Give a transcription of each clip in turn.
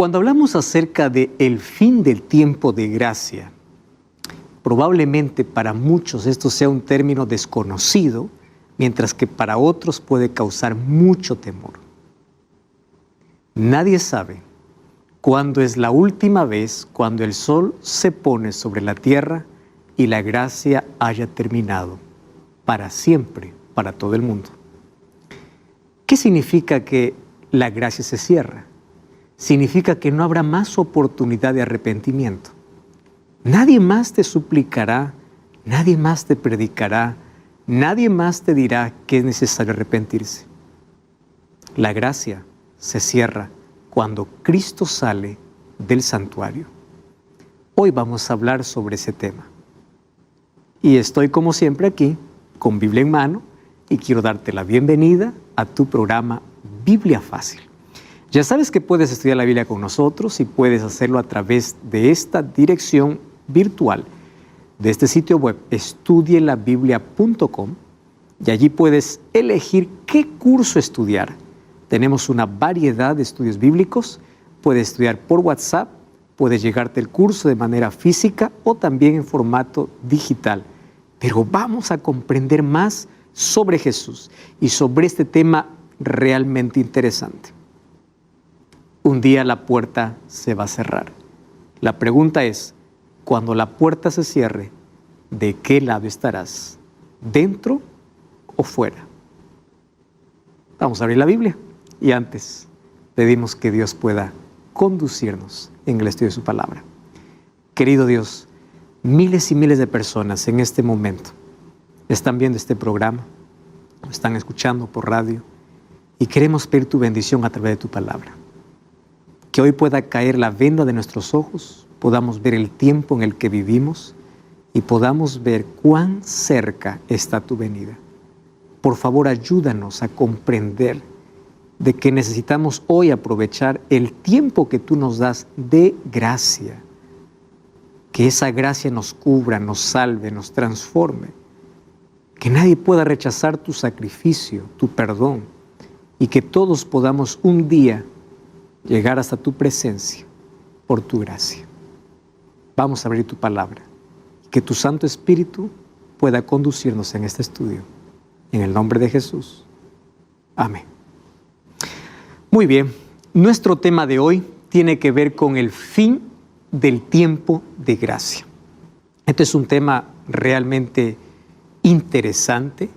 Cuando hablamos acerca de el fin del tiempo de gracia, probablemente para muchos esto sea un término desconocido, mientras que para otros puede causar mucho temor. Nadie sabe cuándo es la última vez cuando el sol se pone sobre la tierra y la gracia haya terminado para siempre, para todo el mundo. ¿Qué significa que la gracia se cierra? Significa que no habrá más oportunidad de arrepentimiento. Nadie más te suplicará, nadie más te predicará, nadie más te dirá que es necesario arrepentirse. La gracia se cierra cuando Cristo sale del santuario. Hoy vamos a hablar sobre ese tema. Y estoy como siempre aquí, con Biblia en mano, y quiero darte la bienvenida a tu programa Biblia Fácil. Ya sabes que puedes estudiar la Biblia con nosotros y puedes hacerlo a través de esta dirección virtual, de este sitio web, estudielabiblia.com, y allí puedes elegir qué curso estudiar. Tenemos una variedad de estudios bíblicos. Puedes estudiar por WhatsApp, puedes llegarte el curso de manera física o también en formato digital. Pero vamos a comprender más sobre Jesús y sobre este tema realmente interesante. Un día la puerta se va a cerrar. La pregunta es, cuando la puerta se cierre, ¿de qué lado estarás? ¿Dentro o fuera? Vamos a abrir la Biblia y antes pedimos que Dios pueda conducirnos en el estudio de su palabra. Querido Dios, miles y miles de personas en este momento están viendo este programa, lo están escuchando por radio y queremos pedir tu bendición a través de tu palabra. Que hoy pueda caer la venda de nuestros ojos, podamos ver el tiempo en el que vivimos y podamos ver cuán cerca está tu venida. Por favor, ayúdanos a comprender de que necesitamos hoy aprovechar el tiempo que tú nos das de gracia. Que esa gracia nos cubra, nos salve, nos transforme. Que nadie pueda rechazar tu sacrificio, tu perdón, y que todos podamos un día llegar hasta tu presencia por tu gracia. Vamos a abrir tu palabra. Que tu Santo Espíritu pueda conducirnos en este estudio. En el nombre de Jesús. Amén. Muy bien, nuestro tema de hoy tiene que ver con el fin del tiempo de gracia. Este es un tema realmente interesante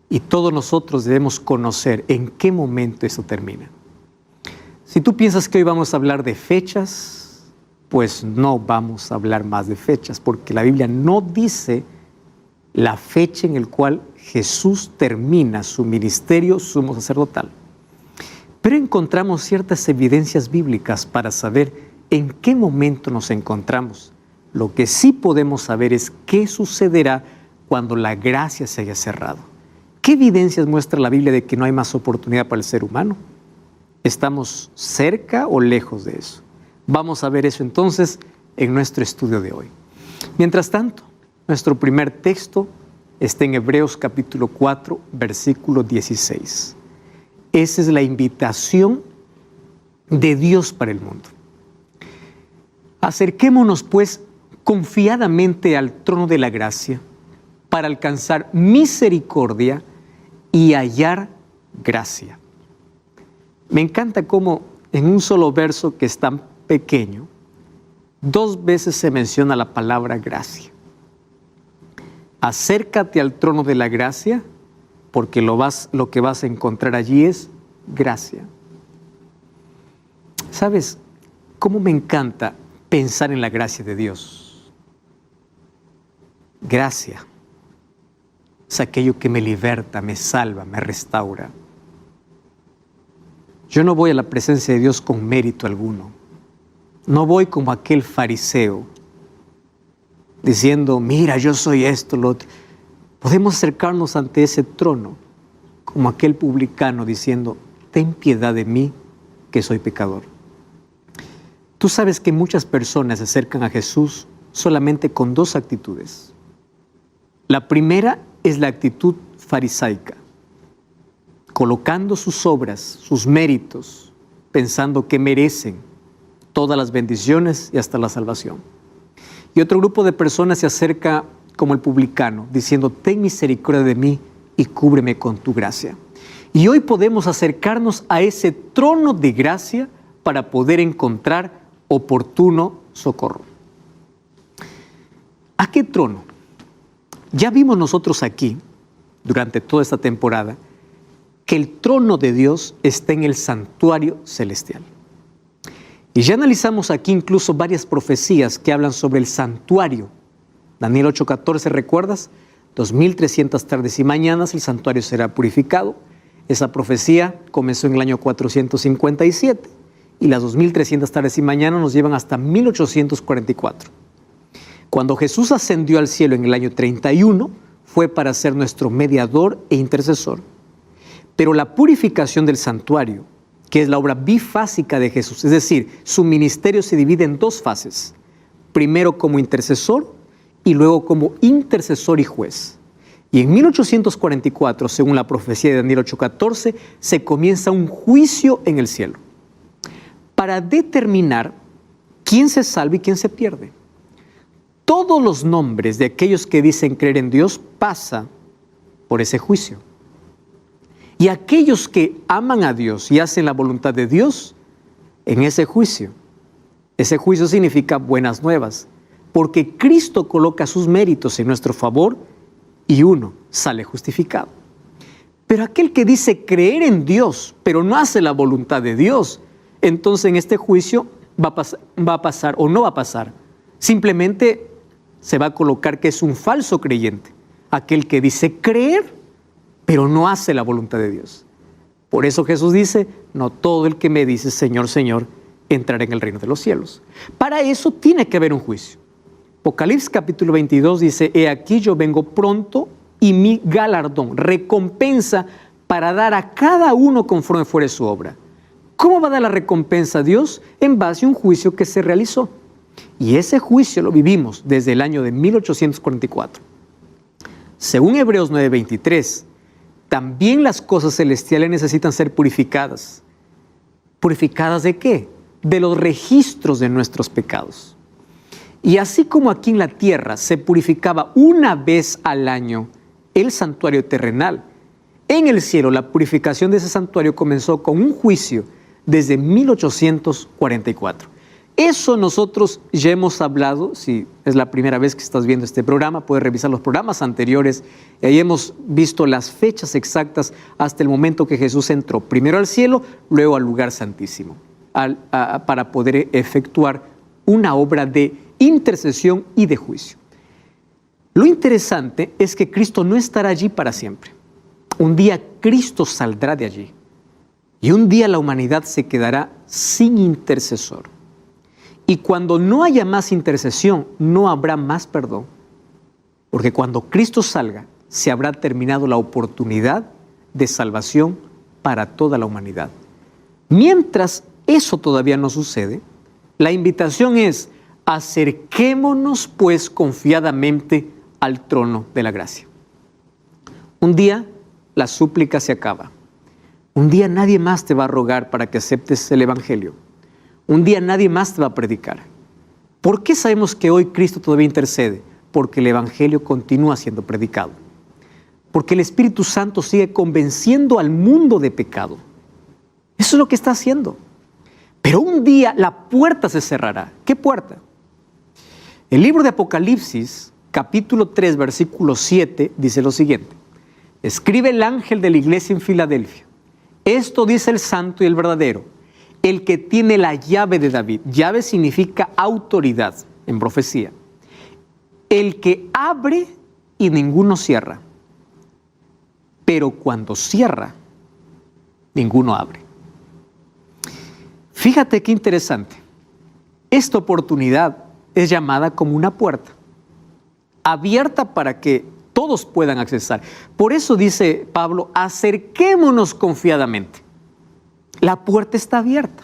y todos nosotros debemos conocer en qué momento eso termina. Si tú piensas que hoy vamos a hablar de fechas, pues no vamos a hablar más de fechas, porque la Biblia no dice la fecha en la cual Jesús termina su ministerio sumo sacerdotal. Pero encontramos ciertas evidencias bíblicas para saber en qué momento nos encontramos. Lo que sí podemos saber es qué sucederá cuando la gracia se haya cerrado. ¿Qué evidencias muestra la Biblia de que no hay más oportunidad para el ser humano? ¿Estamos cerca o lejos de eso? Vamos a ver eso entonces en nuestro estudio de hoy. Mientras tanto, nuestro primer texto está en Hebreos capítulo 4, versículo 16. Esa es la invitación de Dios para el mundo. Acerquémonos pues confiadamente al trono de la gracia para alcanzar misericordia y hallar gracia. Me encanta cómo en un solo verso que es tan pequeño, 2 veces se menciona la palabra gracia. Acércate al trono de la gracia, porque lo que vas a encontrar allí es gracia. ¿Sabes cómo me encanta pensar en la gracia de Dios? Gracia es aquello que me liberta, me salva, me restaura. Yo no voy a la presencia de Dios con mérito alguno. No voy como aquel fariseo diciendo, mira, yo soy esto, lo otro. Podemos acercarnos ante ese trono como aquel publicano diciendo, ten piedad de mí, que soy pecador. Tú sabes que muchas personas se acercan a Jesús solamente con 2 actitudes. La primera es la actitud farisaica, colocando sus obras, sus méritos, pensando que merecen todas las bendiciones y hasta la salvación. Y otro grupo de personas se acerca como el publicano, diciendo, ten misericordia de mí y cúbreme con tu gracia. Y hoy podemos acercarnos a ese trono de gracia para poder encontrar oportuno socorro. ¿A qué trono? Ya vimos nosotros aquí, durante toda esta temporada, que el trono de Dios está en el santuario celestial. Y ya analizamos aquí incluso varias profecías que hablan sobre el santuario. Daniel 8:14, ¿recuerdas? 2300 tardes y mañanas el santuario será purificado. Esa profecía comenzó en el año 457 y las 2300 tardes y mañanas nos llevan hasta 1844. Cuando Jesús ascendió al cielo en el año 31, fue para ser nuestro mediador e intercesor. Pero la purificación del santuario, que es la obra bifásica de Jesús, es decir, su ministerio se divide en dos fases. Primero como intercesor y luego como intercesor y juez. Y en 1844, según la profecía de Daniel 8:14, se comienza un juicio en el cielo para determinar quién se salva y quién se pierde. Todos los nombres de aquellos que dicen creer en Dios pasan por ese juicio. Y aquellos que aman a Dios y hacen la voluntad de Dios, en ese juicio significa buenas nuevas, porque Cristo coloca sus méritos en nuestro favor y uno sale justificado. Pero aquel que dice creer en Dios, pero no hace la voluntad de Dios, entonces en este juicio va a pasar o no va a pasar. Simplemente se va a colocar que es un falso creyente, aquel que dice creer, pero no hace la voluntad de Dios. Por eso Jesús dice, no todo el que me dice Señor, Señor, entrará en el reino de los cielos. Para eso tiene que haber un juicio. Apocalipsis capítulo 22 dice, he aquí yo vengo pronto y mi galardón, recompensa para dar a cada uno conforme fuere su obra. ¿Cómo va a dar la recompensa a Dios? En base a un juicio que se realizó. Y ese juicio lo vivimos desde el año de 1844. Según Hebreos 9:23, también las cosas celestiales necesitan ser purificadas. ¿Purificadas de qué? De los registros de nuestros pecados. Y así como aquí en la tierra se purificaba una vez al año el santuario terrenal, en el cielo la purificación de ese santuario comenzó con un juicio desde 1844. Eso nosotros ya hemos hablado, si es la primera vez que estás viendo este programa, puedes revisar los programas anteriores, y ahí hemos visto las fechas exactas hasta el momento que Jesús entró, primero al cielo, luego al lugar santísimo, para poder efectuar una obra de intercesión y de juicio. Lo interesante es que Cristo no estará allí para siempre. Un día Cristo saldrá de allí y un día la humanidad se quedará sin intercesor. Y cuando no haya más intercesión, no habrá más perdón. Porque cuando Cristo salga, se habrá terminado la oportunidad de salvación para toda la humanidad. Mientras eso todavía no sucede, la invitación es, acerquémonos pues confiadamente al trono de la gracia. Un día la súplica se acaba. Un día nadie más te va a rogar para que aceptes el Evangelio. Un día nadie más te va a predicar. ¿Por qué sabemos que hoy Cristo todavía intercede? Porque el Evangelio continúa siendo predicado. Porque el Espíritu Santo sigue convenciendo al mundo de pecado. Eso es lo que está haciendo. Pero un día la puerta se cerrará. ¿Qué puerta? El libro de Apocalipsis, capítulo 3, versículo 7, dice lo siguiente. Escribe el ángel de la iglesia en Filadelfia. Esto dice el santo y el verdadero, el que tiene la llave de David. Llave significa autoridad en profecía. El que abre y ninguno cierra. Pero cuando cierra, ninguno abre. Fíjate qué interesante. Esta oportunidad es llamada como una puerta, abierta para que todos puedan accesar. Por eso dice Pablo, acerquémonos confiadamente. La puerta está abierta,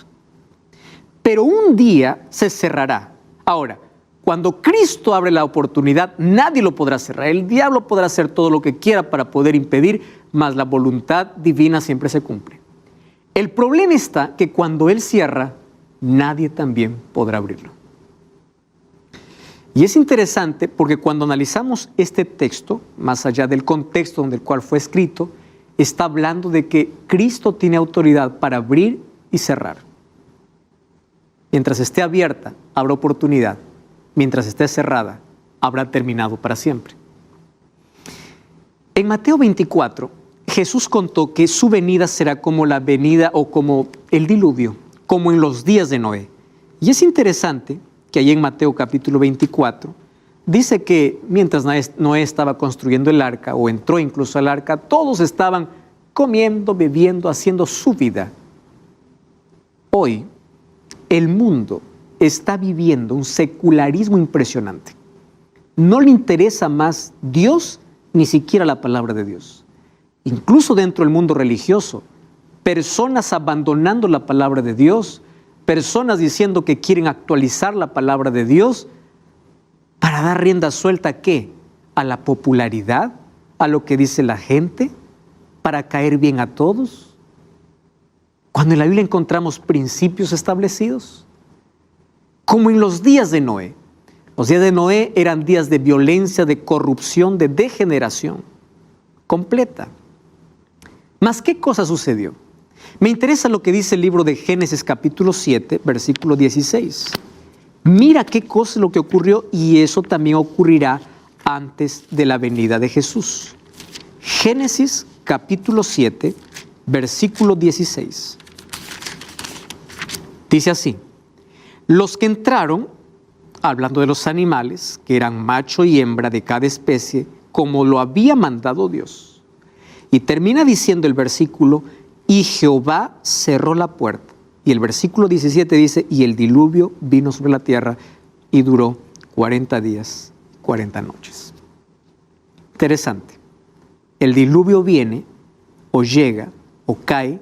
pero un día se cerrará. Ahora, cuando Cristo abre la oportunidad, nadie lo podrá cerrar. El diablo podrá hacer todo lo que quiera para poder impedir, mas la voluntad divina siempre se cumple. El problema está que cuando Él cierra, nadie también podrá abrirlo. Y es interesante porque cuando analizamos este texto, más allá del contexto donde el cual fue escrito, está hablando de que Cristo tiene autoridad para abrir y cerrar. Mientras esté abierta, habrá oportunidad. Mientras esté cerrada, habrá terminado para siempre. En Mateo 24, Jesús contó que su venida será como la venida o como el diluvio, como en los días de Noé. Y es interesante que ahí en Mateo capítulo 24 dice que mientras Noé estaba construyendo el arca o entró incluso al arca, todos estaban comiendo, bebiendo, haciendo su vida. Hoy el mundo está viviendo un secularismo impresionante. No le interesa más Dios, ni siquiera la palabra de Dios. Incluso dentro del mundo religioso, personas abandonando la palabra de Dios, personas diciendo que quieren actualizar la palabra de Dios para dar rienda suelta ¿a qué? A la popularidad, a lo que dice la gente, para caer bien a todos. Cuando en la Biblia encontramos principios establecidos, como en los días de Noé. Los días de Noé eran días de violencia, de corrupción, de degeneración completa. ¿Mas qué cosa sucedió? Me interesa lo que dice el libro de Génesis capítulo 7, versículo 16. Mira qué cosa es lo que ocurrió y eso también ocurrirá antes de la venida de Jesús. Génesis capítulo 7, versículo 16. Dice así: los que entraron, hablando de los animales, que eran macho y hembra de cada especie, como lo había mandado Dios. Y termina diciendo el versículo, y Jehová cerró la puerta. Y el versículo 17 dice, y el diluvio vino sobre la tierra y duró 40 días, 40 noches. Interesante. El diluvio viene, o llega, o cae,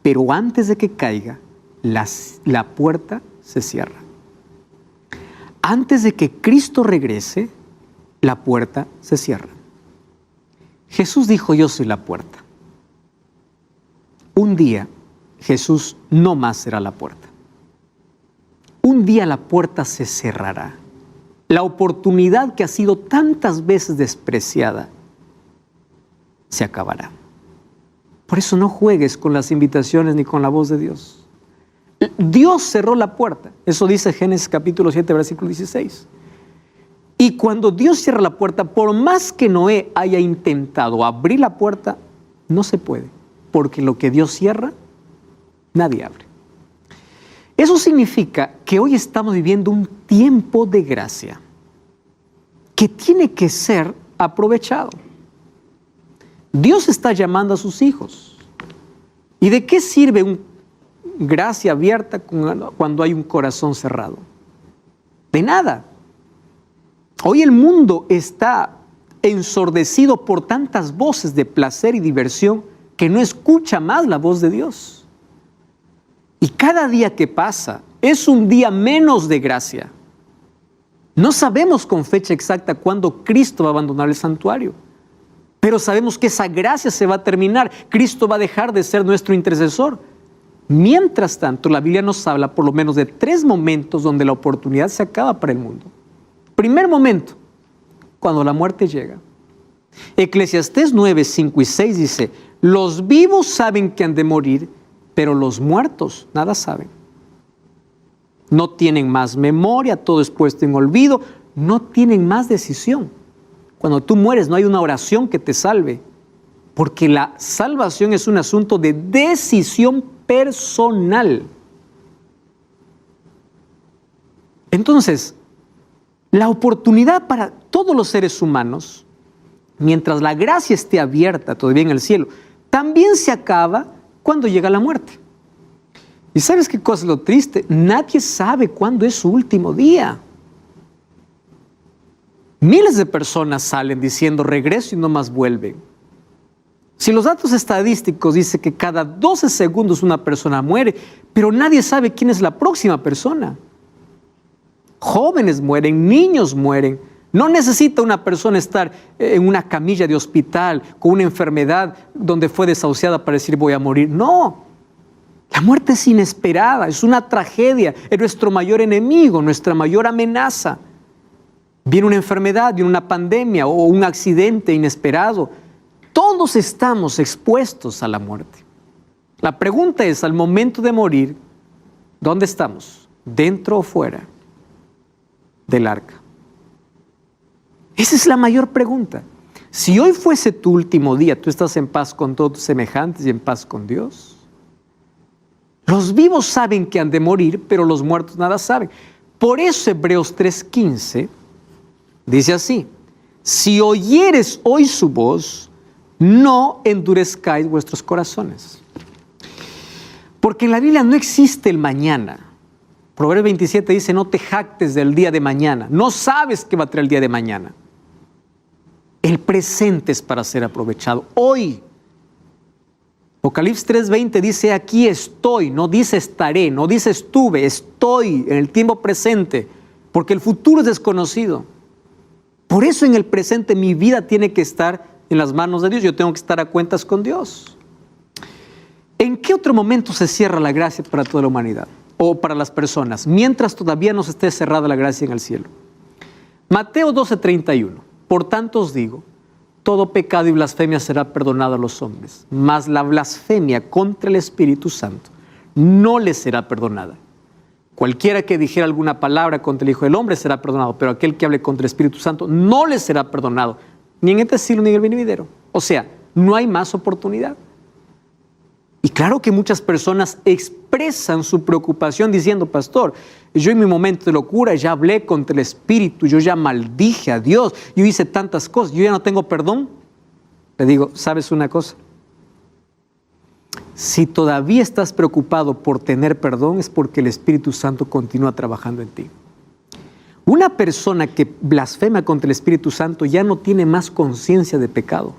pero antes de que caiga, la puerta se cierra. Antes de que Cristo regrese, la puerta se cierra. Jesús dijo, yo soy la puerta. Un día, Jesús no más será la puerta. Un día la puerta se cerrará. La oportunidad que ha sido tantas veces despreciada se acabará. Por eso no juegues con las invitaciones ni con la voz de Dios. Dios cerró la puerta. Eso dice Génesis capítulo 7, versículo 16. Y cuando Dios cierra la puerta, por más que Noé haya intentado abrir la puerta, no se puede. Porque lo que Dios cierra, nadie abre. Eso significa que hoy estamos viviendo un tiempo de gracia que tiene que ser aprovechado. Dios está llamando a sus hijos. ¿Y de qué sirve una gracia abierta cuando hay un corazón cerrado? De nada. Hoy el mundo está ensordecido por tantas voces de placer y diversión que no escucha más la voz de Dios. Y cada día que pasa es un día menos de gracia. No sabemos con fecha exacta cuándo Cristo va a abandonar el santuario, pero sabemos que esa gracia se va a terminar. Cristo va a dejar de ser nuestro intercesor. Mientras tanto, la Biblia nos habla por lo menos de 3 momentos donde la oportunidad se acaba para el mundo. Primer momento, cuando la muerte llega. Eclesiastés 9, 5 y 6 dice, los vivos saben que han de morir, pero los muertos nada saben. No tienen más memoria, todo es puesto en olvido, no tienen más decisión. Cuando tú mueres no hay una oración que te salve, porque la salvación es un asunto de decisión personal. Entonces, la oportunidad para todos los seres humanos, mientras la gracia esté abierta todavía en el cielo, también se acaba cuando llega la muerte. ¿Y sabes qué cosa es lo triste? Nadie sabe cuándo es su último día. Miles de personas salen diciendo regreso y no más vuelven. Si los datos estadísticos dicen que cada 12 segundos una persona muere, pero nadie sabe quién es la próxima persona. Jóvenes mueren, niños mueren. No necesita una persona estar en una camilla de hospital con una enfermedad donde fue desahuciada para decir voy a morir. No. La muerte es inesperada, es una tragedia, es nuestro mayor enemigo, nuestra mayor amenaza. Viene una enfermedad, viene una pandemia o un accidente inesperado. Todos estamos expuestos a la muerte. La pregunta es, al momento de morir, ¿dónde estamos? ¿Dentro o fuera del arca? Esa es la mayor pregunta. Si hoy fuese tu último día, ¿tú estás en paz con todos tus semejantes y en paz con Dios? Los vivos saben que han de morir, pero los muertos nada saben. Por eso Hebreos 3:15 dice así: si oyeres hoy su voz, no endurezcáis vuestros corazones. Porque en la Biblia no existe el mañana. Proverbios 27 dice: no te jactes del día de mañana. No sabes qué va a traer el día de mañana. El presente es para ser aprovechado. Hoy. Apocalipsis 3:20 dice: aquí estoy, no dice estaré, no dice estuve, estoy en el tiempo presente, porque el futuro es desconocido. Por eso en el presente mi vida tiene que estar en las manos de Dios, yo tengo que estar a cuentas con Dios. ¿En qué otro momento se cierra la gracia para toda la humanidad o para las personas? Mientras todavía no se esté cerrada la gracia en el cielo. Mateo 12:31: por tanto os digo, todo pecado y blasfemia será perdonado a los hombres, mas la blasfemia contra el Espíritu Santo no les será perdonada. Cualquiera que dijera alguna palabra contra el Hijo del Hombre será perdonado, pero aquel que hable contra el Espíritu Santo no les será perdonado, ni en este siglo ni en el venidero. O sea, no hay más oportunidad. Y claro que muchas personas expresan su preocupación diciendo: pastor, yo en mi momento de locura ya hablé contra el Espíritu, yo ya maldije a Dios, yo hice tantas cosas, yo ya no tengo perdón. Le digo: ¿sabes una cosa? Si todavía estás preocupado por tener perdón, es porque el Espíritu Santo continúa trabajando en ti. Una persona que blasfema contra el Espíritu Santo ya no tiene más conciencia de pecado.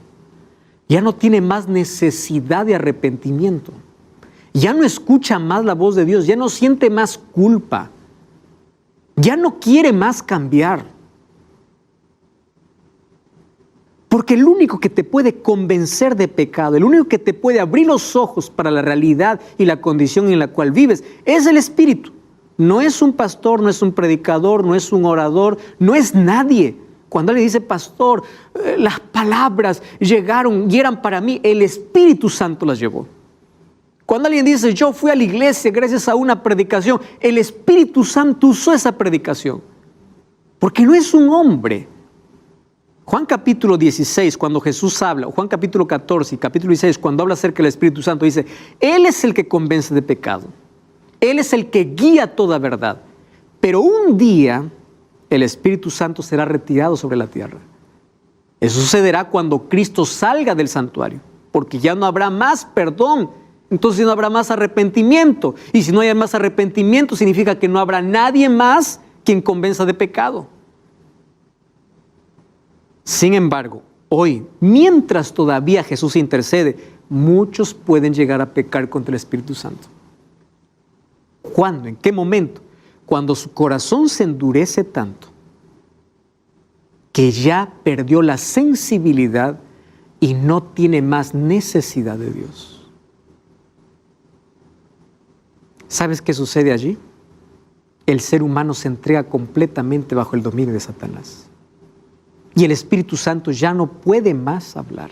Ya no tiene más necesidad de arrepentimiento. Ya no escucha más la voz de Dios, ya no siente más culpa. Ya no quiere más cambiar. Porque el único que te puede convencer de pecado, el único que te puede abrir los ojos para la realidad y la condición en la cual vives, es el Espíritu. No es un pastor, no es un predicador, no es un orador, no es nadie. Cuando alguien dice: pastor, las palabras llegaron y eran para mí, el Espíritu Santo las llevó. Cuando alguien dice: yo fui a la iglesia gracias a una predicación, el Espíritu Santo usó esa predicación. Porque no es un hombre. Juan capítulo 16, cuando Jesús habla, o Juan capítulo 14 y capítulo 16, cuando habla acerca del Espíritu Santo, dice: Él es el que convence de pecado. Él es el que guía toda verdad. Pero un día el Espíritu Santo será retirado sobre la tierra. Eso sucederá cuando Cristo salga del santuario, porque ya no habrá más perdón, entonces no habrá más arrepentimiento. Y si no hay más arrepentimiento, significa que no habrá nadie más quien convenza de pecado. Sin embargo, hoy, mientras todavía Jesús intercede, muchos pueden llegar a pecar contra el Espíritu Santo. ¿Cuándo? ¿En qué momento? Cuando su corazón se endurece tanto que ya perdió la sensibilidad y no tiene más necesidad de Dios. ¿Sabes qué sucede allí? El ser humano se entrega completamente bajo el dominio de Satanás. Y el Espíritu Santo ya no puede más hablar.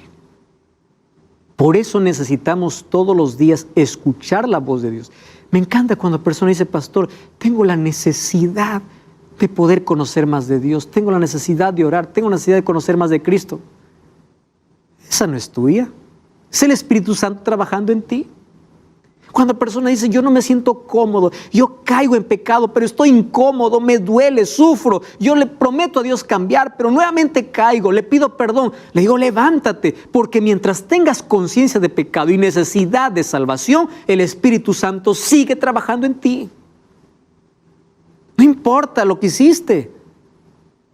Por eso necesitamos todos los días escuchar la voz de Dios. Me encanta cuando la persona dice: pastor, tengo la necesidad de poder conocer más de Dios, tengo la necesidad de orar, tengo la necesidad de conocer más de Cristo. Esa no es tuya, es el Espíritu Santo trabajando en ti. Cuando la persona dice: yo no me siento cómodo, yo caigo en pecado, pero estoy incómodo, me duele, sufro, yo le prometo a Dios cambiar, pero nuevamente caigo, le pido perdón. Le digo: levántate, porque mientras tengas conciencia de pecado y necesidad de salvación, el Espíritu Santo sigue trabajando en ti. No importa lo que hiciste,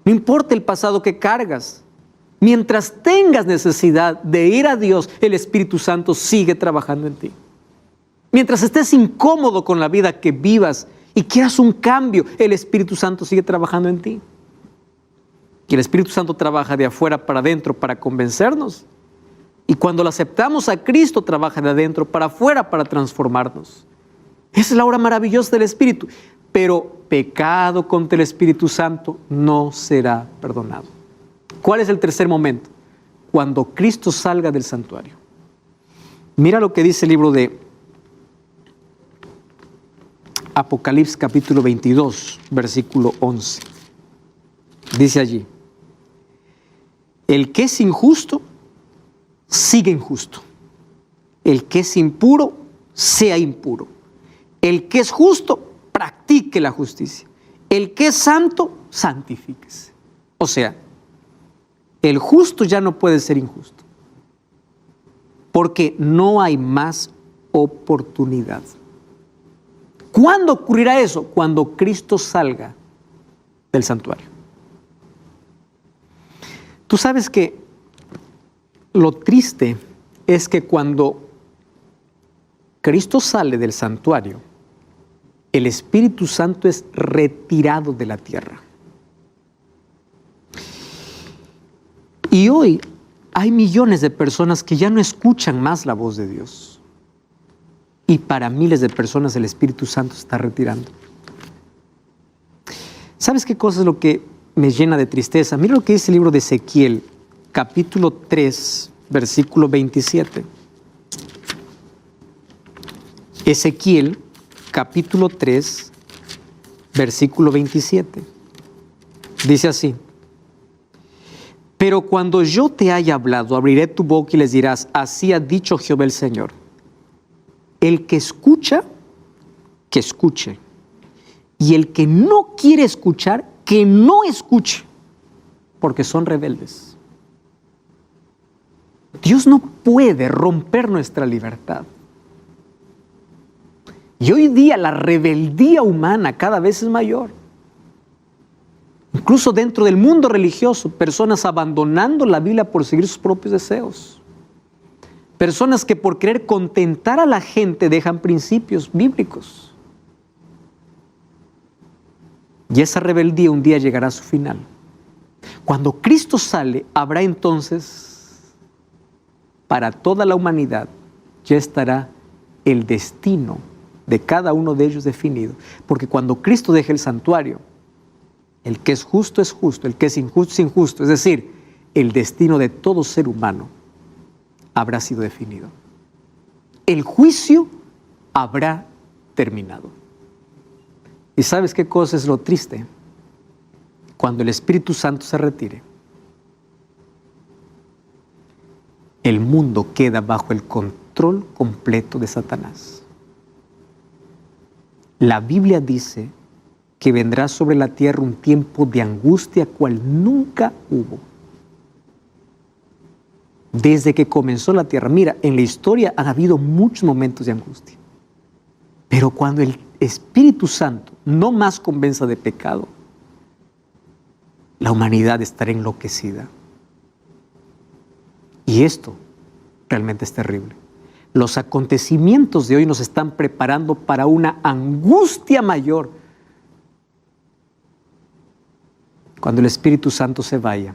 no importa el pasado que cargas. Mientras tengas necesidad de ir a Dios, el Espíritu Santo sigue trabajando en ti. Mientras estés incómodo con la vida que vivas y quieras un cambio, el Espíritu Santo sigue trabajando en ti. Y el Espíritu Santo trabaja de afuera para adentro para convencernos. Y cuando lo aceptamos a Cristo, trabaja de adentro para afuera para transformarnos. Esa es la obra maravillosa del Espíritu. Pero pecado contra el Espíritu Santo no será perdonado. ¿Cuál es el tercer momento? Cuando Cristo salga del santuario. Mira lo que dice el libro de Apocalipsis capítulo 22, versículo 11. Dice allí: el que es injusto, sigue injusto. El que es impuro, sea impuro. El que es justo, practique la justicia. El que es santo, santifíquese. O sea, el justo ya no puede ser injusto, porque no hay más oportunidad. ¿Cuándo ocurrirá eso? Cuando Cristo salga del santuario. Tú sabes que lo triste es que cuando Cristo sale del santuario, el Espíritu Santo es retirado de la tierra. Y hoy hay millones de personas que ya no escuchan más la voz de Dios. Y para miles de personas el Espíritu Santo se está retirando. ¿Sabes qué cosa es lo que me llena de tristeza? Mira lo que dice el libro de Ezequiel, capítulo 3, versículo 27. Ezequiel, capítulo 3, versículo 27. Dice así: pero cuando yo te haya hablado, abriré tu boca y les dirás, así ha dicho Jehová el Señor. El que escucha, que escuche. Y el que no quiere escuchar, que no escuche, porque son rebeldes. Dios no puede romper nuestra libertad. Y hoy día la rebeldía humana cada vez es mayor. Incluso dentro del mundo religioso, personas abandonando la Biblia por seguir sus propios deseos. Personas que por querer contentar a la gente dejan principios bíblicos. Y esa rebeldía un día llegará a su final. Cuando Cristo sale, habrá entonces, para toda la humanidad, ya estará el destino de cada uno de ellos definido. Porque cuando Cristo deje el santuario, el que es justo, el que es injusto. Es decir, el destino de todo ser humano habrá sido definido. El juicio habrá terminado. ¿Y sabes qué cosa es lo triste? Cuando el Espíritu Santo se retire, el mundo queda bajo el control completo de Satanás. La Biblia dice que vendrá sobre la tierra un tiempo de angustia cual nunca hubo. Desde que comenzó la tierra, mira, en la historia han habido muchos momentos de angustia. Pero cuando el Espíritu Santo no más convenza de pecado, la humanidad estará enloquecida. Y esto realmente es terrible. Los acontecimientos de hoy nos están preparando para una angustia mayor. Cuando el Espíritu Santo se vaya,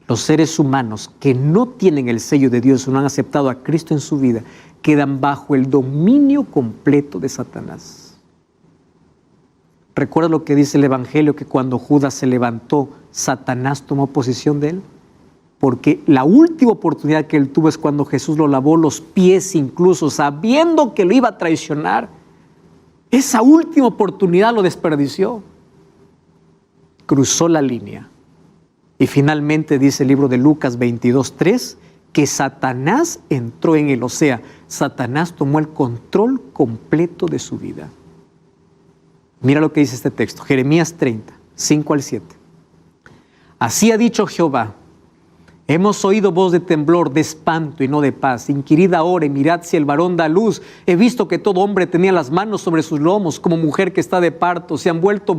los seres humanos que no tienen el sello de Dios o no han aceptado a Cristo en su vida, quedan bajo el dominio completo de Satanás. ¿Recuerdas lo que dice el Evangelio? Que cuando Judas se levantó, Satanás tomó posesión de él. Porque la última oportunidad que él tuvo es cuando Jesús lo lavó los pies, incluso sabiendo que lo iba a traicionar. Esa última oportunidad lo desperdició. Cruzó la línea. Y finalmente dice el libro de Lucas 22:3 que Satanás entró en él. O sea, Satanás tomó el control completo de su vida. Mira lo que dice este texto, Jeremías 30, 5 al 7. Así ha dicho Jehová: hemos oído voz de temblor, de espanto y no de paz. Inquirid ahora y mirad si el varón da luz. He visto que todo hombre tenía las manos sobre sus lomos, como mujer que está de parto. Se han vuelto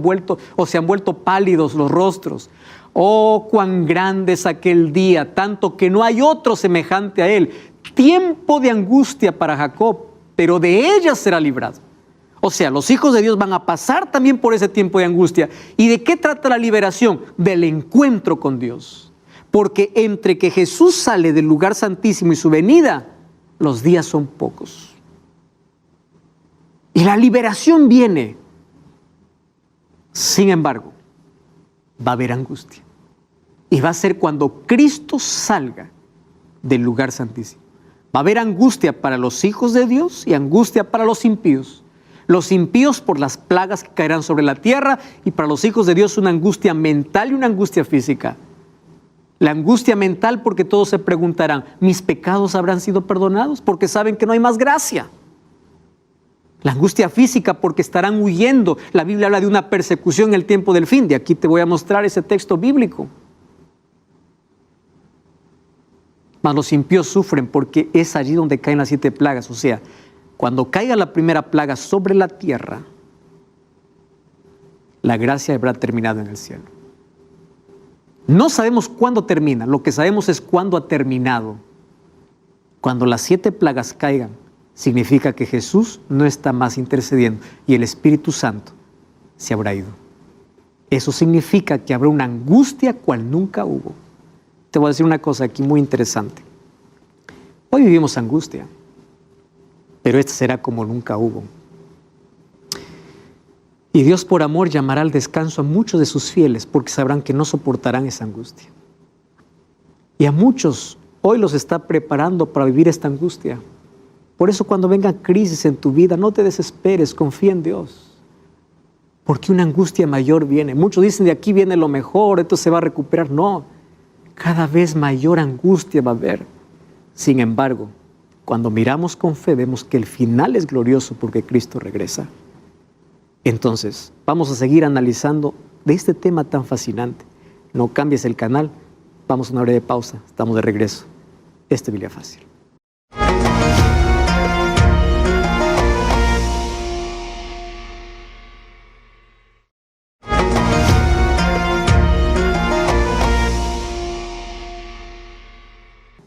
pálidos los rostros. Oh, cuán grande es aquel día, tanto que no hay otro semejante a él. Tiempo de angustia para Jacob, pero de ella será librado. O sea, los hijos de Dios van a pasar también por ese tiempo de angustia. ¿Y de qué trata la liberación? Del encuentro con Dios. Porque entre que Jesús sale del lugar santísimo y su venida, los días son pocos. Y la liberación viene. Sin embargo, va a haber angustia. Y va a ser cuando Cristo salga del lugar santísimo. Va a haber angustia para los hijos de Dios y angustia para los impíos. Los impíos por las plagas que caerán sobre la tierra, y para los hijos de Dios una angustia mental y una angustia física. La angustia mental porque todos se preguntarán, ¿mis pecados habrán sido perdonados? Porque saben que no hay más gracia. La angustia física porque estarán huyendo. La Biblia habla de una persecución en el tiempo del fin. De aquí te voy a mostrar ese texto bíblico. Mas los impíos sufren porque es allí donde caen las 7 plagas. O sea, cuando caiga la primera plaga sobre la tierra, la gracia habrá terminado en el cielo. No sabemos cuándo termina, lo que sabemos es cuándo ha terminado. Cuando las 7 plagas caigan, significa que Jesús no está más intercediendo y el Espíritu Santo se habrá ido. Eso significa que habrá una angustia cual nunca hubo. Te voy a decir una cosa aquí muy interesante. Hoy vivimos angustia, pero esta será como nunca hubo. Y Dios por amor llamará al descanso a muchos de sus fieles porque sabrán que no soportarán esa angustia. Y a muchos hoy los está preparando para vivir esta angustia. Por eso cuando venga crisis en tu vida, no te desesperes, confía en Dios. Porque una angustia mayor viene. Muchos dicen de aquí viene lo mejor, esto se va a recuperar. No, cada vez mayor angustia va a haber. Sin embargo, cuando miramos con fe, vemos que el final es glorioso porque Cristo regresa. Entonces, vamos a seguir analizando de este tema tan fascinante. No cambies el canal, vamos a una breve pausa, estamos de regreso. Biblia Fácil.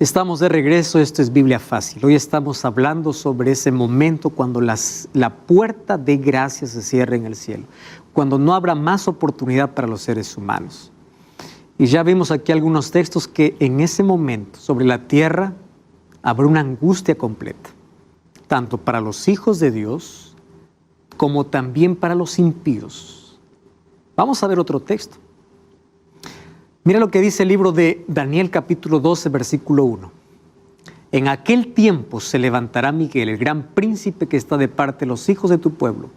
Estamos de regreso, esto es Biblia Fácil. Hoy estamos hablando sobre ese momento cuando la puerta de gracia se cierre en el cielo, cuando no habrá más oportunidad para los seres humanos. Y ya vimos aquí algunos textos que en ese momento sobre la tierra habrá una angustia completa, tanto para los hijos de Dios como también para los impíos. Vamos a ver otro texto. Mira lo que dice el libro de Daniel capítulo 12, versículo 1. En aquel tiempo se levantará Miguel, el gran príncipe que está de parte de los hijos de tu pueblo,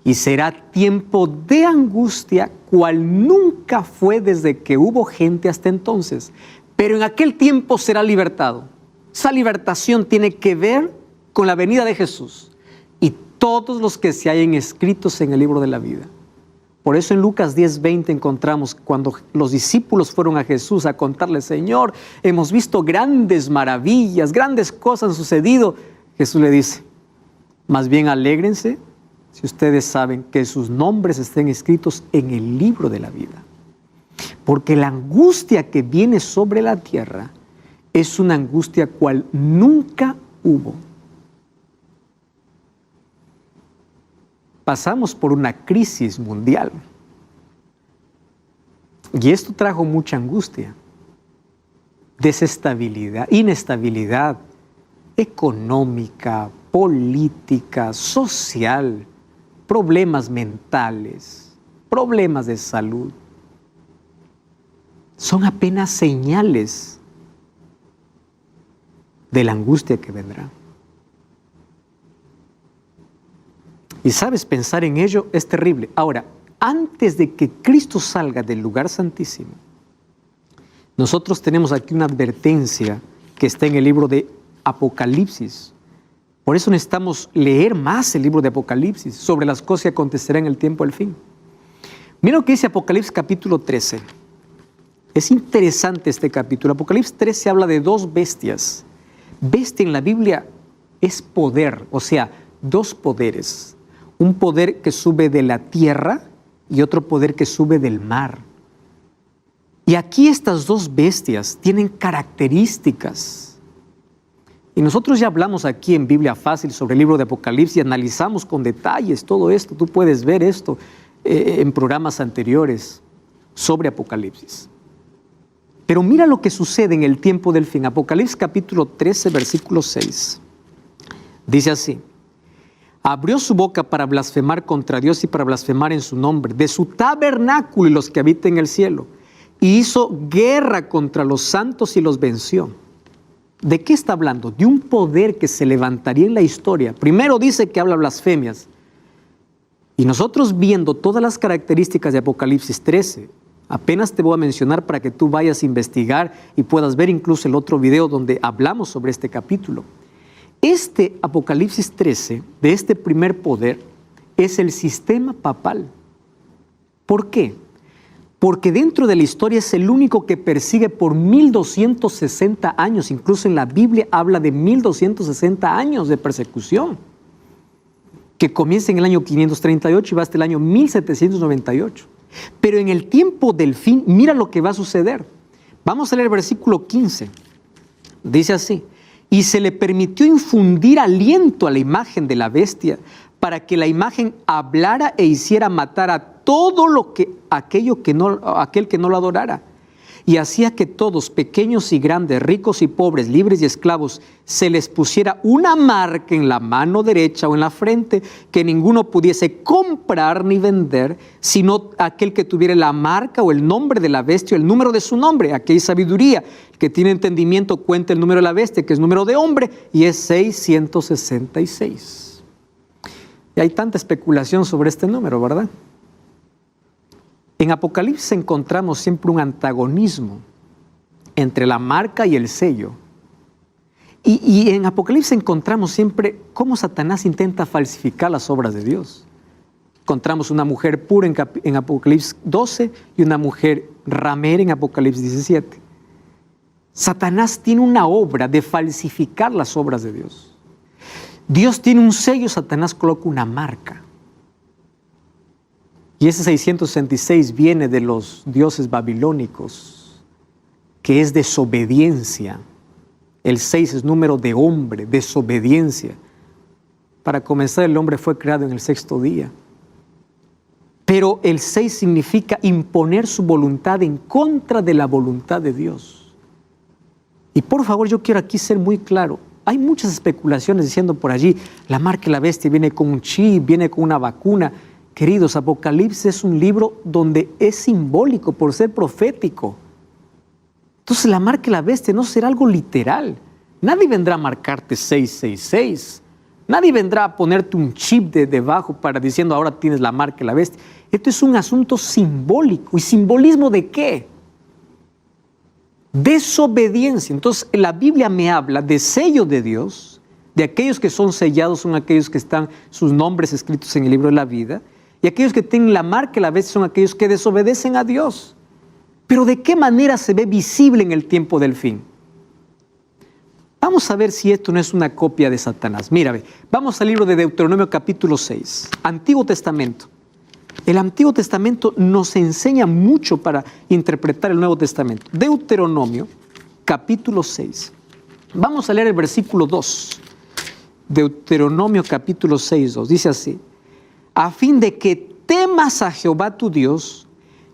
y será tiempo de angustia, cual nunca fue desde que hubo gente hasta entonces. Pero en aquel tiempo será libertado. Esa libertación tiene que ver con la venida de Jesús y todos los que se hayan escritos en el libro de la vida. Por eso en Lucas 10:20 encontramos cuando los discípulos fueron a Jesús a contarle, Señor, hemos visto grandes maravillas, grandes cosas han sucedido. Jesús le dice, más bien alégrense si ustedes saben que sus nombres estén escritos en el libro de la vida. Porque la angustia que viene sobre la tierra es una angustia cual nunca hubo. Pasamos por una crisis mundial y esto trajo mucha angustia, desestabilidad, inestabilidad económica, política, social, problemas mentales, problemas de salud. Son apenas señales de la angustia que vendrá. Y sabes, pensar en ello es terrible. Ahora, antes de que Cristo salga del lugar santísimo, nosotros tenemos aquí una advertencia que está en el libro de Apocalipsis. Por eso necesitamos leer más el libro de Apocalipsis sobre las cosas que acontecerán en el tiempo del fin. Mira lo que dice Apocalipsis capítulo 13. Es interesante este capítulo. Apocalipsis 13 habla de 2 bestias. Bestia en la Biblia es poder, o sea, 2 poderes. Un poder que sube de la tierra y otro poder que sube del mar. Y aquí estas 2 bestias tienen características. Y nosotros ya hablamos aquí en Biblia Fácil sobre el libro de Apocalipsis y analizamos con detalles todo esto. Tú puedes ver esto en programas anteriores sobre Apocalipsis. Pero mira lo que sucede en el tiempo del fin. Apocalipsis capítulo 13, versículo 6. Dice así. abrió su boca para blasfemar contra Dios y para blasfemar en su nombre, de su tabernáculo y los que habitan en el cielo, y hizo guerra contra los santos y los venció. ¿De qué está hablando? De un poder que se levantaría en la historia. Primero dice que habla blasfemias. Y nosotros viendo todas las características de Apocalipsis 13, apenas te voy a mencionar para que tú vayas a investigar y puedas ver incluso el otro video donde hablamos sobre este capítulo. Este Apocalipsis 13, de este primer poder, es el sistema papal. ¿Por qué? Porque dentro de la historia es el único que persigue por 1260 años. Incluso en la Biblia habla de 1260 años de persecución, que comienza en el año 538 y va hasta el año 1798. Pero en el tiempo del fin, mira lo que va a suceder. Vamos a leer el versículo 15. Dice así: y se le permitió infundir aliento a la imagen de la bestia, para que la imagen hablara e hiciera matar a todo aquel que no lo adorara. Y hacía que todos, pequeños y grandes, ricos y pobres, libres y esclavos, se les pusiera una marca en la mano derecha o en la frente, que ninguno pudiese comprar ni vender, sino aquel que tuviera la marca o el nombre de la bestia o el número de su nombre. Aquí hay sabiduría. El que tiene entendimiento cuenta el número de la bestia, que es número de hombre, y es 666. Y hay tanta especulación sobre este número, ¿verdad? En Apocalipsis encontramos siempre un antagonismo entre la marca y el sello. Y en Apocalipsis encontramos siempre cómo Satanás intenta falsificar las obras de Dios. Encontramos una mujer pura en Apocalipsis 12 y una mujer ramera en Apocalipsis 17. Satanás tiene una obra de falsificar las obras de Dios. Dios tiene un sello, Satanás coloca una marca. Y ese 666 viene de los dioses babilónicos, que es desobediencia. El 6 es número de hombre, desobediencia. Para comenzar, el hombre fue creado en el sexto día. Pero el 6 significa imponer su voluntad en contra de la voluntad de Dios. Y por favor, yo quiero aquí ser muy claro. Hay muchas especulaciones diciendo por allí, la marca de la bestia viene con un chip, viene con una vacuna. Queridos, Apocalipsis es un libro donde es simbólico por ser profético. Entonces la marca de la bestia no será algo literal. Nadie vendrá a marcarte 666. Nadie vendrá a ponerte un chip debajo para diciendo ahora tienes la marca de la bestia. Esto es un asunto simbólico. ¿Y simbolismo de qué? Desobediencia. Entonces la Biblia me habla de sello de Dios, de aquellos que son sellados son aquellos que están sus nombres escritos en el libro de la vida. Y aquellos que tienen la marca de la bestia son aquellos que desobedecen a Dios. Pero ¿de qué manera se ve visible en el tiempo del fin? Vamos a ver si esto no es una copia de Satanás. Mira, vamos al libro de Deuteronomio capítulo 6, Antiguo Testamento. El Antiguo Testamento nos enseña mucho para interpretar el Nuevo Testamento. Deuteronomio capítulo 6. Vamos a leer el versículo 2. Deuteronomio capítulo 6, 2. Dice así: a fin de que temas a Jehová tu Dios,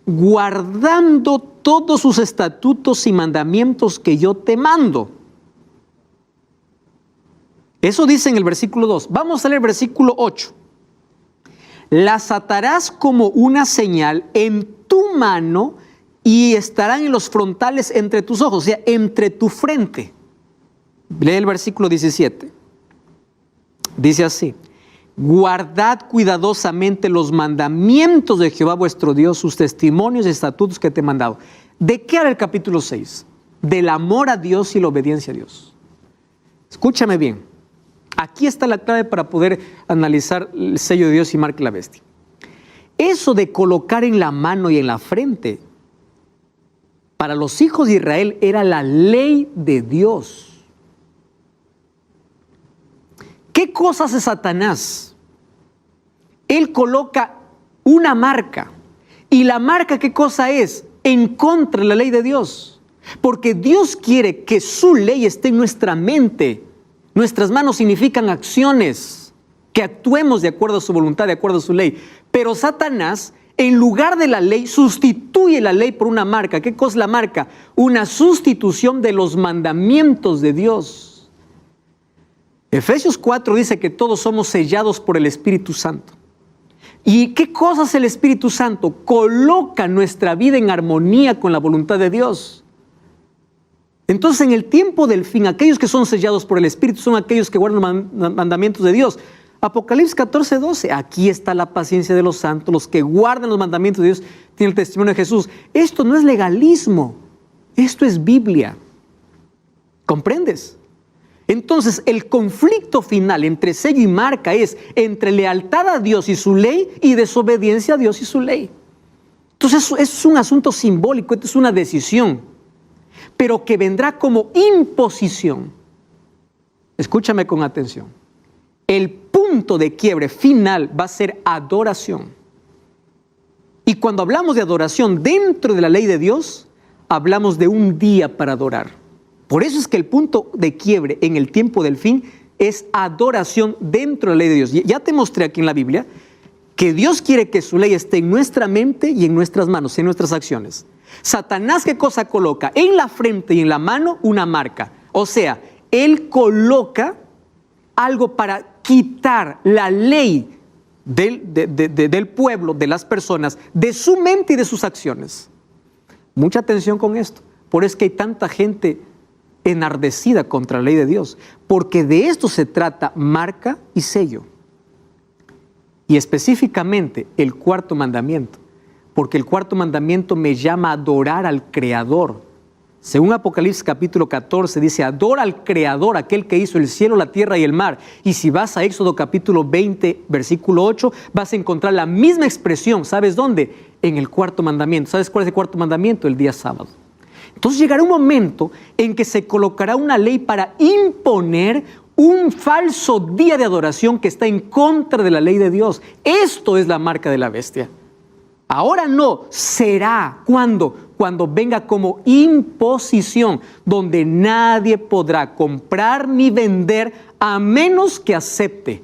guardando todos sus estatutos y mandamientos que yo te mando. Eso dice en el versículo 2. Vamos a leer el versículo 8. Las atarás como una señal en tu mano y estarán en los frontales entre tus ojos, o sea, entre tu frente. Lee el versículo 17. Dice así: guardad cuidadosamente los mandamientos de Jehová vuestro Dios, sus testimonios y estatutos que te he mandado. ¿De qué habla el capítulo 6? Del amor a Dios y la obediencia a Dios. Escúchame bien. Aquí está la clave para poder analizar el sello de Dios y marca la bestia. Eso de colocar en la mano y en la frente, para los hijos de Israel era la ley de Dios. ¿Qué cosa hace Satanás? Él coloca una marca. ¿Y la marca qué cosa es? En contra de la ley de Dios. Porque Dios quiere que su ley esté en nuestra mente. Nuestras manos significan acciones, que actuemos de acuerdo a su voluntad, de acuerdo a su ley. Pero Satanás, en lugar de la ley, sustituye la ley por una marca. ¿Qué cosa es la marca? Una sustitución de los mandamientos de Dios. Efesios 4 dice que todos somos sellados por el Espíritu Santo. ¿Y qué cosa hace el Espíritu Santo? Coloca nuestra vida en armonía con la voluntad de Dios. Entonces, en el tiempo del fin, aquellos que son sellados por el Espíritu son aquellos que guardan los mandamientos de Dios. Apocalipsis 14:12, aquí está la paciencia de los santos, los que guardan los mandamientos de Dios, tienen el testimonio de Jesús. Esto no es legalismo, esto es Biblia. ¿Comprendes? Entonces, el conflicto final entre sello y marca es entre lealtad a Dios y su ley y desobediencia a Dios y su ley. Entonces, eso es un asunto simbólico, esto es una decisión, pero que vendrá como imposición. Escúchame con atención. El punto de quiebre final va a ser adoración. Y cuando hablamos de adoración dentro de la ley de Dios, hablamos de un día para adorar. Por eso es que el punto de quiebre en el tiempo del fin es adoración dentro de la ley de Dios. Ya te mostré aquí en la Biblia que Dios quiere que su ley esté en nuestra mente y en nuestras manos, en nuestras acciones. Satanás, ¿qué cosa coloca? En la frente y en la mano una marca. O sea, él coloca algo para quitar la ley del pueblo, de las personas, de su mente y de sus acciones. Mucha atención con esto. Por eso es que hay tanta gente enardecida contra la ley de Dios, porque de esto se trata marca y sello. Y específicamente el cuarto mandamiento, porque el cuarto mandamiento me llama a adorar al Creador. Según Apocalipsis capítulo 14 dice, adora al Creador, aquel que hizo el cielo, la tierra y el mar. Y si vas a Éxodo capítulo 20, versículo 8, vas a encontrar la misma expresión. ¿Sabes dónde? En el cuarto mandamiento. ¿Sabes cuál es el cuarto mandamiento? El día sábado. Entonces llegará un momento en que se colocará una ley para imponer un falso día de adoración que está en contra de la ley de Dios. Esto es la marca de la bestia. Ahora no, será cuando venga como imposición, donde nadie podrá comprar ni vender a menos que acepte.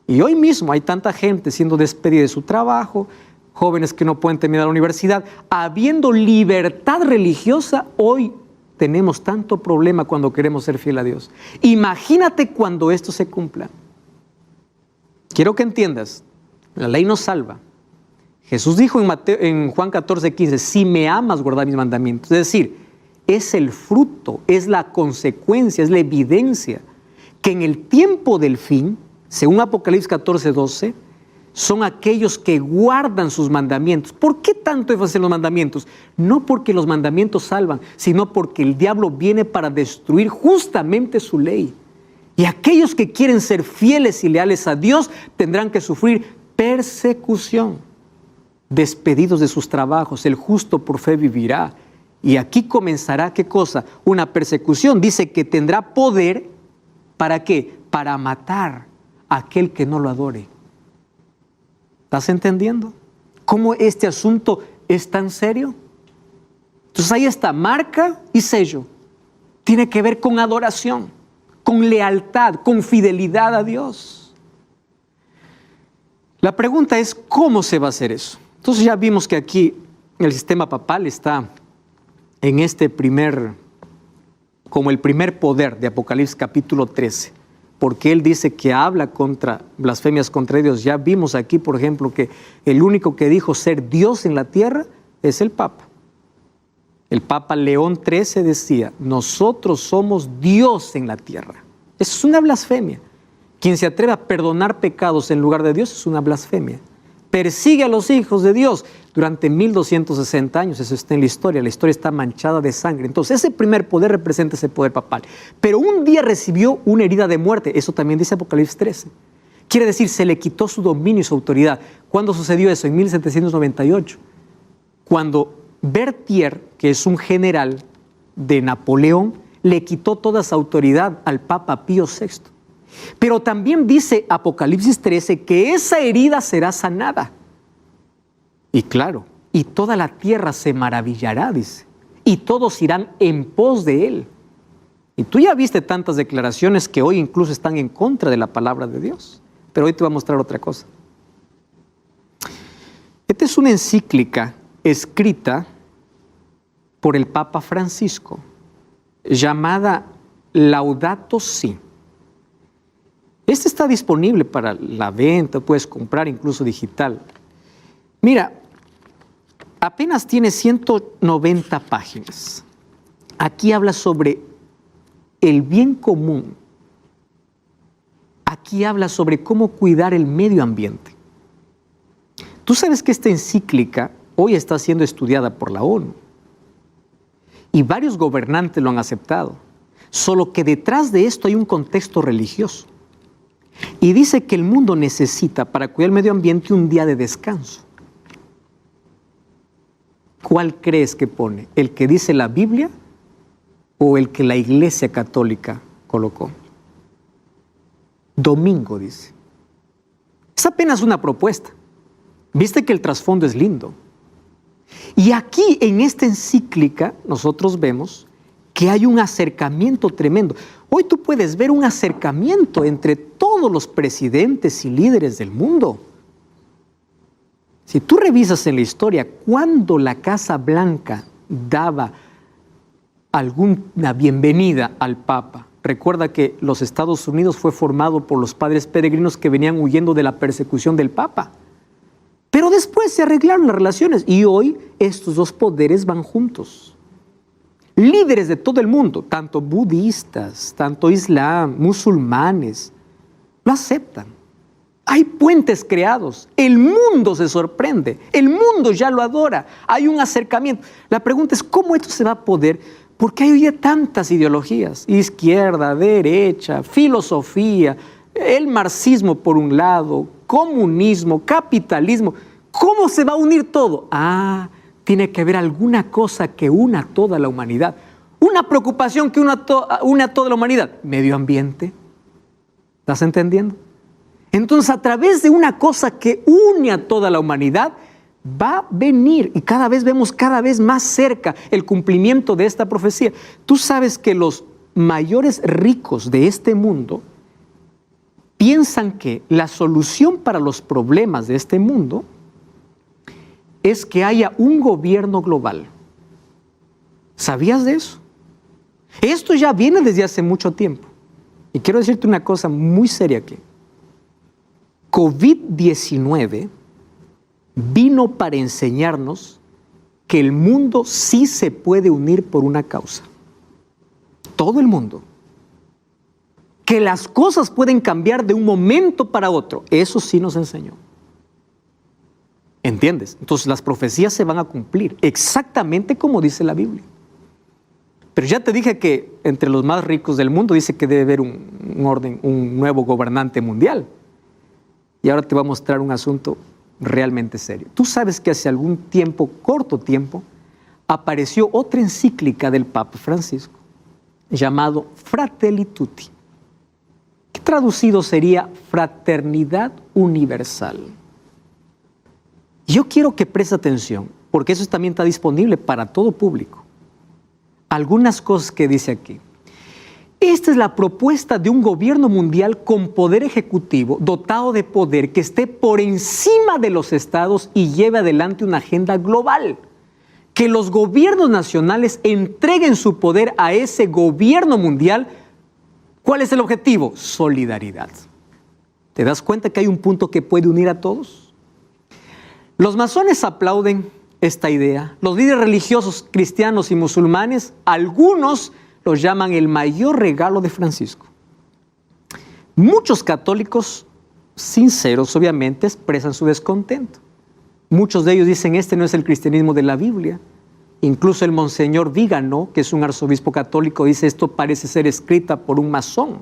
Y hoy mismo hay tanta gente siendo despedida de su trabajo, jóvenes que no pueden terminar la universidad. Habiendo libertad religiosa, hoy tenemos tanto problema cuando queremos ser fiel a Dios. Imagínate cuando esto se cumpla. Quiero que entiendas, la ley nos salva. Jesús dijo en Juan 14:15, si me amas, guarda mis mandamientos. Es decir, es el fruto, es la consecuencia, es la evidencia que en el tiempo del fin, según Apocalipsis 14:12, son aquellos que guardan sus mandamientos. ¿Por qué tanto énfasis en los mandamientos? No porque los mandamientos salvan, sino porque el diablo viene para destruir justamente su ley. Y aquellos que quieren ser fieles y leales a Dios tendrán que sufrir persecución, despedidos de sus trabajos. El justo por fe vivirá. Y aquí comenzará, ¿qué cosa? Una persecución. Dice que tendrá poder, ¿para qué? Para matar a aquel que no lo adore. ¿Estás entendiendo cómo este asunto es tan serio? Entonces ahí está, marca y sello. Tiene que ver con adoración, con lealtad, con fidelidad a Dios. La pregunta es, ¿cómo se va a hacer eso? Entonces ya vimos que aquí el sistema papal está en como el primer poder de Apocalipsis capítulo 13. Porque él dice que habla contra blasfemias contra Dios. Ya vimos aquí, por ejemplo, que el único que dijo ser Dios en la tierra es el Papa. El Papa León XIII decía, nosotros somos Dios en la tierra. Eso es una blasfemia. Quien se atreve a perdonar pecados en lugar de Dios es una blasfemia. Persigue a los hijos de Dios durante 1260 años. Eso está en la historia está manchada de sangre. Entonces ese primer poder representa ese poder papal. Pero un día recibió una herida de muerte. Eso también dice Apocalipsis 13. Quiere decir, se le quitó su dominio y su autoridad. ¿Cuándo sucedió eso? En 1798. Cuando Berthier, que es un general de Napoleón, le quitó toda esa autoridad al Papa Pío VI. Pero también dice Apocalipsis 13 que esa herida será sanada. Y claro, y toda la tierra se maravillará, dice, y todos irán en pos de él. Y tú ya viste tantas declaraciones que hoy incluso están en contra de la palabra de Dios. Pero hoy te voy a mostrar otra cosa. Esta es una encíclica escrita por el Papa Francisco, llamada Laudato Si. Este está disponible para la venta, puedes comprar incluso digital. Mira, apenas tiene 190 páginas. Aquí habla sobre el bien común. Aquí habla sobre cómo cuidar el medio ambiente. Tú sabes que esta encíclica hoy está siendo estudiada por la ONU y varios gobernantes lo han aceptado, solo que detrás de esto hay un contexto religioso. Y dice que el mundo necesita para cuidar el medio ambiente un día de descanso. ¿Cuál crees que pone? ¿El que dice la Biblia o el que la Iglesia Católica colocó? Domingo, dice. Es apenas una propuesta. Viste que el trasfondo es lindo. Y aquí en esta encíclica nosotros vemos que hay un acercamiento tremendo. Hoy tú puedes ver un acercamiento entre todos los presidentes y líderes del mundo. Si tú revisas en la historia, cuando la Casa Blanca daba alguna bienvenida al Papa, recuerda que los Estados Unidos fue formado por los padres peregrinos que venían huyendo de la persecución del Papa. Pero después se arreglaron las relaciones y hoy estos dos poderes van juntos. Líderes de todo el mundo, tanto budistas, tanto islam, musulmanes, lo aceptan. Hay puentes creados, el mundo se sorprende, el mundo ya lo adora, hay un acercamiento. La pregunta es, ¿cómo esto se va a poder? Porque hay hoy tantas ideologías, izquierda, derecha, filosofía, el marxismo por un lado, comunismo, capitalismo. ¿Cómo se va a unir todo? Tiene que haber alguna cosa que una a toda la humanidad. Una preocupación que una a toda la humanidad. Medio ambiente. ¿Estás entendiendo? Entonces, a través de una cosa que une a toda la humanidad, va a venir, y cada vez vemos cada vez más cerca el cumplimiento de esta profecía. Tú sabes que los mayores ricos de este mundo piensan que la solución para los problemas de este mundo es que haya un gobierno global. ¿Sabías de eso? Esto ya viene desde hace mucho tiempo. Y quiero decirte una cosa muy seria aquí. COVID-19 vino para enseñarnos que el mundo sí se puede unir por una causa. Todo el mundo. Que las cosas pueden cambiar de un momento para otro. Eso sí nos enseñó. ¿Entiendes? Entonces las profecías se van a cumplir exactamente como dice la Biblia. Pero ya te dije que entre los más ricos del mundo dice que debe haber un orden, un nuevo gobernante mundial. Y ahora te voy a mostrar un asunto realmente serio. Tú sabes que hace algún tiempo, corto tiempo, apareció otra encíclica del Papa Francisco llamado Fratelli Tutti, que traducido sería Fraternidad Universal. Yo quiero que prestes atención, porque eso también está disponible para todo público. Algunas cosas que dice aquí. Esta es la propuesta de un gobierno mundial con poder ejecutivo, dotado de poder, que esté por encima de los estados y lleve adelante una agenda global. Que los gobiernos nacionales entreguen su poder a ese gobierno mundial. ¿Cuál es el objetivo? Solidaridad. ¿Te das cuenta que hay un punto que puede unir a todos? Los masones aplauden esta idea. Los líderes religiosos cristianos y musulmanes, algunos los llaman el mayor regalo de Francisco. Muchos católicos, sinceros obviamente, expresan su descontento. Muchos de ellos dicen, este no es el cristianismo de la Biblia. Incluso el monseñor Vígano, que es un arzobispo católico, dice, esto parece ser escrita por un masón.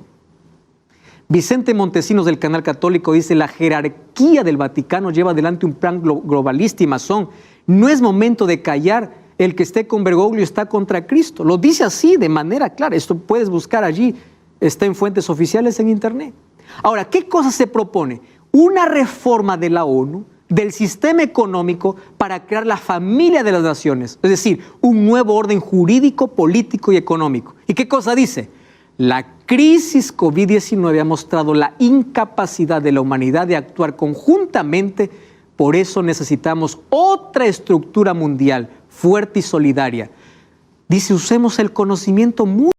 Vicente Montesinos del Canal Católico dice, la jerarquía del Vaticano lleva adelante un plan globalista y masón. No es momento de callar. El que esté con Bergoglio está contra Cristo. Lo dice así de manera clara. Esto puedes buscar allí. Está en fuentes oficiales en internet. Ahora, ¿qué cosa se propone? Una reforma de la ONU, del sistema económico para crear la familia de las naciones. Es decir, un nuevo orden jurídico, político y económico. ¿Y qué cosa dice? La crisis COVID-19 ha mostrado la incapacidad de la humanidad de actuar conjuntamente. Por eso necesitamos otra estructura mundial fuerte y solidaria. Dice, usemos el conocimiento mutuo.